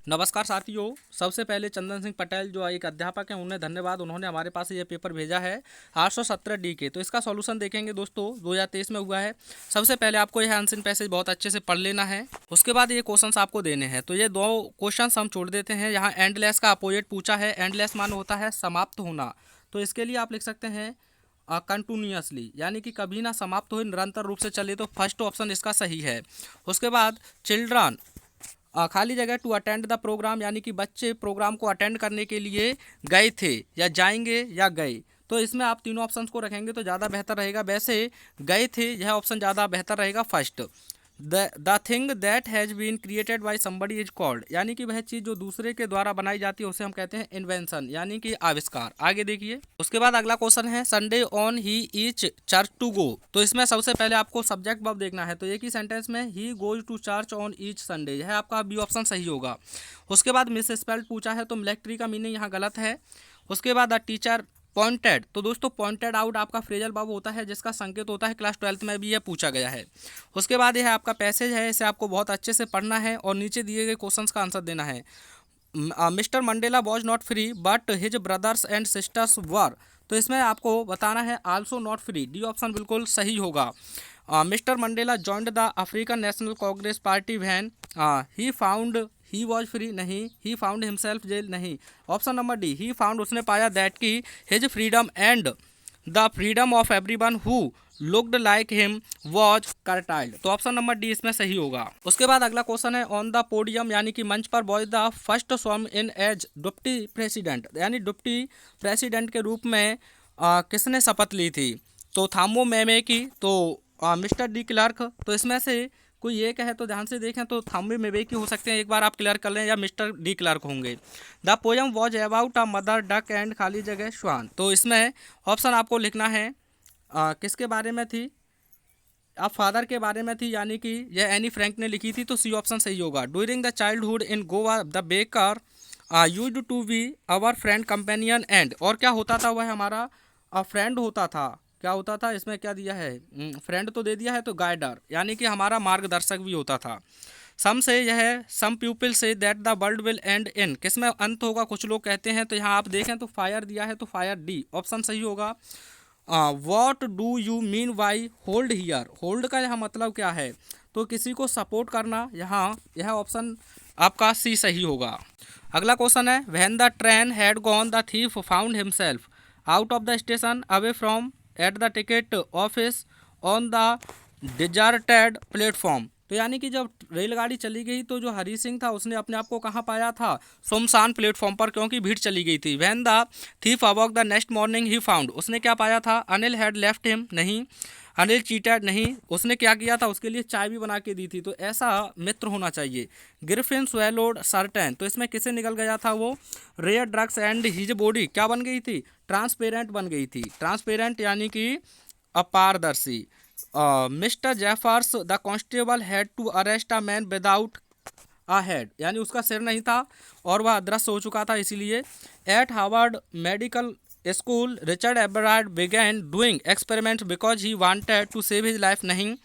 नमस्कार साथियों। सबसे पहले चंदन सिंह पटेल जो एक अध्यापक हैं उन्हें धन्यवाद। उन्होंने हमारे पास ये पेपर भेजा है 817 डी के। तो इसका सॉल्यूशन देखेंगे दोस्तों, 2023 में हुआ है। सबसे पहले आपको यह आंसर पैसेज बहुत अच्छे से पढ़ लेना है। उसके बाद ये क्वेश्चंस आपको देने हैं। तो ये दो क्वेश्चंस हम छोड़ देते हैं। यहाँ एंडलेस का अपोजिट पूछा है। एंडलेस मान होता है समाप्त होना। तो इसके लिए आप लिख सकते हैं कंटिन्यूसली, यानी कि कभी ना समाप्त हो, निरंतर रूप से चले। तो फर्स्ट ऑप्शन इसका सही है। उसके बाद चिल्ड्रन, खाली जगह टू अटेंड द प्रोग्राम, यानी कि बच्चे प्रोग्राम को अटेंड करने के लिए गए थे या जाएंगे या गए। तो इसमें आप तीनों ऑप्शंस को रखेंगे तो ज़्यादा बेहतर रहेगा। वैसे गए थे यह ऑप्शन ज़्यादा बेहतर रहेगा first. The thing that has been created by somebody is called, यानी कि वह चीज़ जो दूसरे के द्वारा बनाई जाती है उसे हम कहते हैं इन्वेंशन, यानी कि आविष्कार। आगे देखिए। उसके बाद अगला क्वेश्चन है Sunday on he each church to go. तो इसमें सबसे पहले आपको सब्जेक्ट वर्ब देखना है। तो एक ही सेंटेंस में ही goes to church on each Sunday, यह आपका बी ऑप्शन सही होगा। उसके बाद मिस स्पेल्ड पूछा है तो मिलिट्री का मीनिंग यहाँ गलत है। उसके बाद द टीचर पॉइंटेड, तो दोस्तों पॉइंटेड आउट आपका फ्रेजल वर्ब होता है जिसका संकेत होता है क्लास 12th में भी यह पूछा गया है। उसके बाद यह आपका पैसेज है, इसे आपको बहुत अच्छे से पढ़ना है और नीचे दिए गए क्वेश्चंस का आंसर देना है। Mister Mandela was not free but his brothers and sisters were. तो इसमें आपको बताना है also not free, D option बिल्कुल सही होगा। Mister Mandela joined the African National Congress party when he found he was free, नहीं। ही फाउंड हिमसेल्फ जेल, नहीं। Option number D, he found, उसने पाया दैट की his freedom and the freedom of everyone who looked like him was करटाइल्ड। तो option number D इसमें सही होगा। उसके बाद अगला क्वेश्चन है ऑन द पोडियम, यानी कि मंच पर by the first sworn in as deputy president, यानी डिप्टी प्रेसिडेंट के रूप में किसने शपथ ली थी। तो थामो मैमे की, तो मिस्टर डी क्लर्क। तो इसमें से कोई एक है तो ध्यान से देखें तो थामो मैमे की हो सकते हैं, एक बार आप क्लियर कर लें, या मिस्टर डी क्लर्क होंगे। The poem was about a mother duck and खाली जगह श्वान। तो इसमें ऑप्शन आपको लिखना है किसके बारे में थी, अब फादर के बारे में थी, यानी कि यह एनी फ्रैंक ने लिखी थी। तो सी ऑप्शन सही होगा। During the childhood in Goa the baker used to be our friend companion and, और क्या होता था, वह हमारा फ्रेंड होता था। क्या होता था, इसमें क्या दिया है, फ्रेंड तो दे दिया है, तो गाइडर, यानी कि हमारा मार्गदर्शक भी होता था। सम से यह some people say that the world will end in, किसमें अंत होगा, कुछ लोग कहते हैं। तो यहाँ आप देखें तो फायर दिया है, तो फायर, डी ऑप्शन सही होगा। What do you mean by hold here, hold का यहाँ मतलब क्या है, तो किसी को सपोर्ट करना, यहाँ यह ऑप्शन आपका सी सही होगा। अगला क्वेश्चन है when the train had gone the thief found himself out of the station away from at the ticket office on the deserted platform. तो यानी कि जब रेलगाड़ी चली गई तो जो हरी सिंह था उसने अपने आप को कहाँ पाया था, सुनसान प्लेटफॉर्म पर, क्योंकि भीड़ चली गई थी। When the thief awoke the next morning he found, उसने क्या पाया था, अनिल हैड लेफ्ट हिम, नहीं। अनिल चीटेड, नहीं। उसने क्या किया था, उसके लिए चाय भी बना के दी थी। तो ऐसा मित्र होना चाहिए। ग्रिफिन स्वेलोड सर्टेन, तो इसमें किसे निकल गया था, वो rare drugs and his body क्या बन गई थी, ट्रांसपेरेंट बन गई थी। ट्रांसपेरेंट यानी कि अपारदर्शी। Mister Jeffers the constable had to arrest a man without a head, यानी उसका सिर नहीं था और वह अदृश्य हो चुका था, इसीलिए। At Harvard medical school Richard Eberhard began doing experiment because he wanted to save his life, नहीं।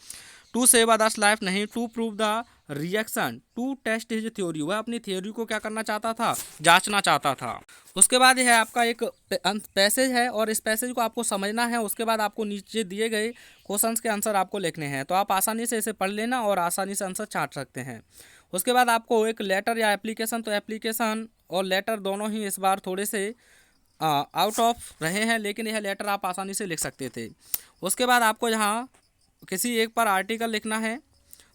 टू सेव अदर्स लाइफ, नहीं। To prove the reaction, to test his theory, वह अपनी थ्योरी को क्या करना चाहता था, जांचना चाहता था। उसके बाद यह आपका एक पैसेज है और इस पैसेज को आपको समझना है। उसके बाद आपको नीचे दिए गए क्वेश्चंस के आंसर आपको लिखने हैं। तो आप आसानी से इसे पढ़ लेना और आसानी से आंसर छाट सकते हैं। उसके बाद आपको एक लेटर या एप्लीकेशन, तो एप्लीकेशन और लेटर दोनों ही इस बार थोड़े से आउट ऑफ रहे हैं, लेकिन यह लेटर आप आसानी से लिख सकते थे। उसके बाद आपको यहाँ किसी एक पर आर्टिकल लिखना है,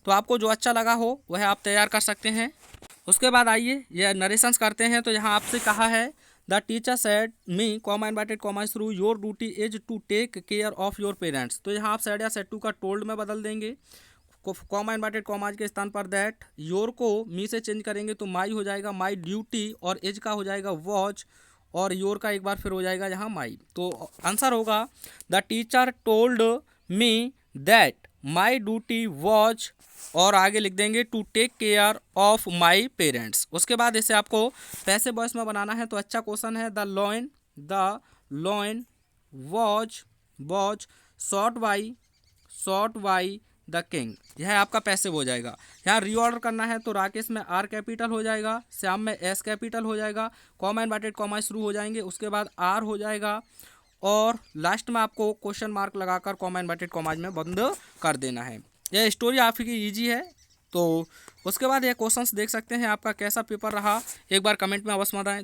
तो आपको जो अच्छा लगा हो वह आप तैयार कर सकते हैं। उसके बाद आइए यह नरेशंस करते हैं। तो यहाँ आपसे कहा है the teacher said me comma inverted comma through your duty is to take care of your parents. तो यहाँ आप सेड या सेड टू का टोल्ड में बदल देंगे, कॉमा इन्वर्टेड कॉमाज के स्थान पर दैट, योर को मी से चेंज करेंगे तो माई हो जाएगा, माई ड्यूटी, और एज का हो जाएगा वॉच, और योर का एक बार फिर हो जाएगा यहाँ माई। तो आंसर होगा the teacher told me that my duty was, और आगे लिख देंगे to take care of my parents. उसके बाद इसे आपको पैसे वॉइस में बनाना है। तो अच्छा क्वेश्चन है the lion was shot by the king, यह आपका पैसिव हो जाएगा। यहाँ रीऑर्डर करना है तो राकेश में आर कैपिटल हो जाएगा, श्याम में एस कैपिटल हो जाएगा, कॉमा इनवर्टेड कॉमा शुरू हो जाएंगे, उसके बाद आर हो जाएगा और लास्ट में आपको क्वेश्चन मार्क लगाकर कॉमा इनवर्टेड कॉमाज में बंद कर देना है। यह स्टोरी आपकी ईजी है। तो उसके बाद ये क्वेश्चंस देख सकते हैं आपका कैसा पेपर रहा, एक बार कमेंट में अवश्य बताएं।